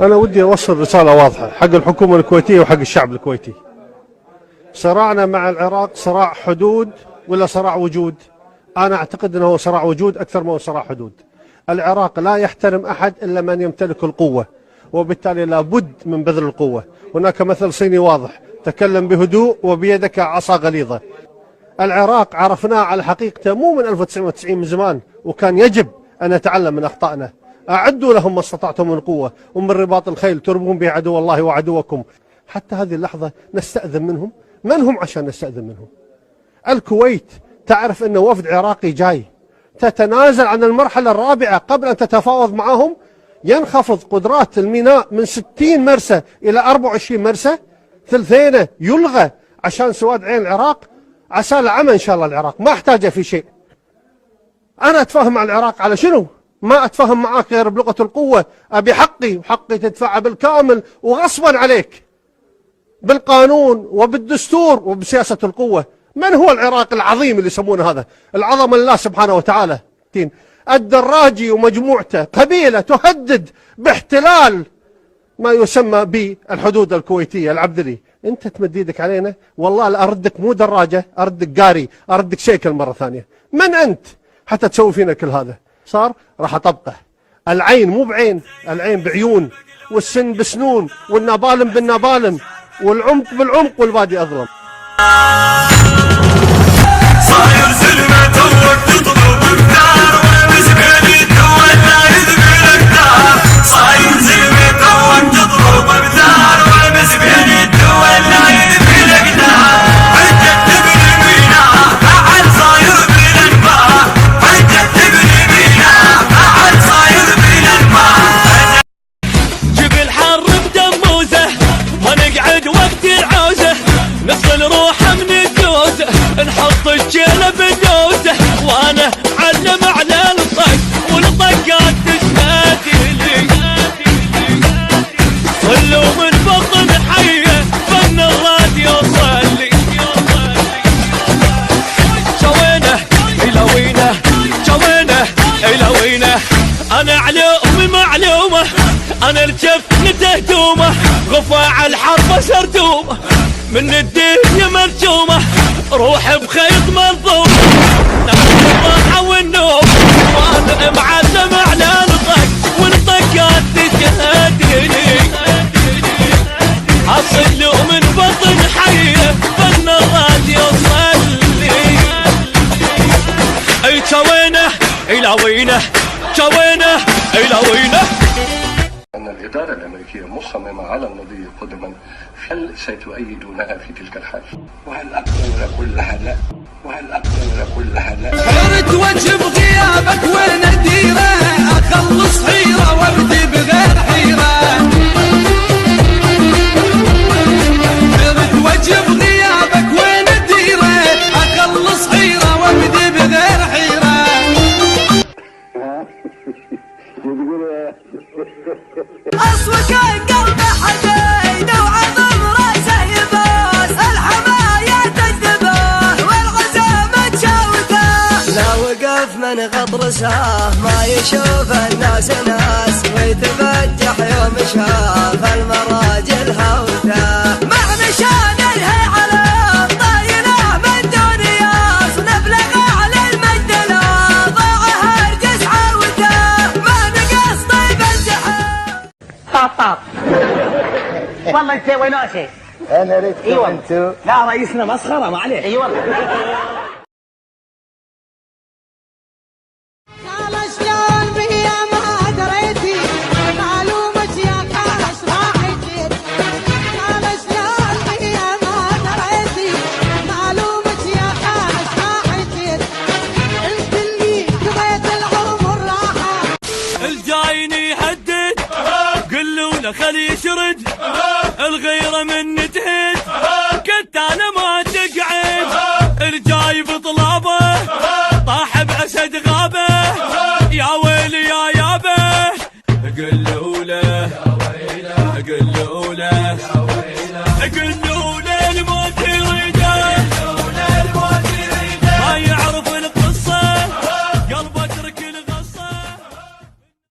أنا ودي أوصل رسالة واضحة حق الحكومة الكويتية وحق الشعب الكويتي. صراعنا مع العراق صراع حدود ولا صراع وجود؟ أنا أعتقد أنه صراع وجود أكثر ما هو صراع حدود. العراق لا يحترم أحد إلا من يمتلك القوة، وبالتالي لابد من بذل القوة. هناك مثل صيني واضح: تكلم بهدوء وبيدك عصا غليظة. العراق عرفناه على حقيقته مو من 1990، من زمان، وكان يجب أن نتعلم من أخطائنا. أعدوا لهم ما استطعتم من قوة ومن رباط الخيل تربون به عدو الله وعدوكم. حتى هذه اللحظة نستأذن منهم. من هم عشان نستأذن منهم؟ الكويت تعرف أن وفد عراقي جاي، تتنازل عن المرحلة الرابعة قبل أن تتفاوض معهم. ينخفض قدرات الميناء من 60 مرسى إلى 24 مرسى، ثلثينه يلغى عشان سواد عين العراق. عسى العمى إن شاء الله. العراق ما احتاجه في شيء. أنا أتفاهم مع العراق على شنو؟ ما أتفاهم معاك غير بلغة القوة. أبي حقي، وحقي تدفعه بالكامل وغصبا عليك، بالقانون وبالدستور وبسياسة القوة. من هو العراق العظيم اللي يسمونه هذا؟ العظمة لله سبحانه وتعالى. الدراجي ومجموعته قبيلة تهدد باحتلال ما يسمى بالحدود الكويتية العبدلي. أنت تمد يدك علينا، والله لا أردك مو دراجة، أردك قاري، أردك شيكل مرة ثانية. من أنت حتى تسوي فينا كل هذا؟ صار راح أطبقه. العين مو بعين، العين بعيون، والسن بسنون، والنبالم بالنبالم، والعمق بالعمق، والبادي أظلم. صاير زلمة توك تطلب بكتار، والمسكين تولى يذبل كتار. صاير زلمة توك تطلب بكتار، والمسكين تولى يذبل كتار. حجة تبني بينا بعد صاير بالانبار، حجة تبني بينا بعد صاير بالانبار. جبل حر بدموزه ونقعد وقت العوزه، نفصل روحه من الدوزه، نحط الجيله بالدوزه، وانا علم على الطق والطقات تشهد لي. صلوا من بطن حيه فن الراديو صلي. جوينه الى وينه، جوينه الى وينه. انا علومي معلومه، انا الجف نتهدومه، غفاع الحرب سردومه، من الدنيا مرجومه، روح بخيط منظوم، نفس الراحه والنوم، وانا معلم على الطق والطقات تشهدني. اصلوا من بطن حيه فن الراديو صلي. اي جوينه الى وينه، جوينه الى وينه. أن الإدارة الأمريكية مصممة على المضي قدما، هل ستؤيدونها في تلك الحال؟ وهل أقدر كلها لا؟ وهل أقدر كلها لا؟ حيرة وجه بغيابك وين أديره؟ أخلص حيرة وابدي بغير حيرة. حيرة وجه بغيابك وين أديره؟ أخلص حيرة وابدي بغير حيرة. أصوك القلب حديد وعظم راسه يباس، الحماية تجذبه والعزم تشاوته. لا وقف من غطرسه ما يشوف الناس ناس، ويتفتح يوم شاف المراجل هوته. مع نشان الهي على طايله من دنياس، نبلغ على المجد لا ضاعها الجس عاوته. ما نقص طيب الزحام. طاط والله انت وين شيء؟ أنا ريتكم أنتم. لا رئيسنا مسخره معليش. اي والله. قال شلون بيا ما دريتي معلومة يا قاش راح جيت. قال شلون بيا ما دريتي معلومة يا قاش راح جيت. انت اللي قضيت العمر راحة. الجايني يهدد قلوا له خلي يشرد، الغيرة من تهد كنت انا ما تقعد. الجاي بطلابه طاح بأسد غابه، يا ويلي يا يابه. قلوا له قلوا له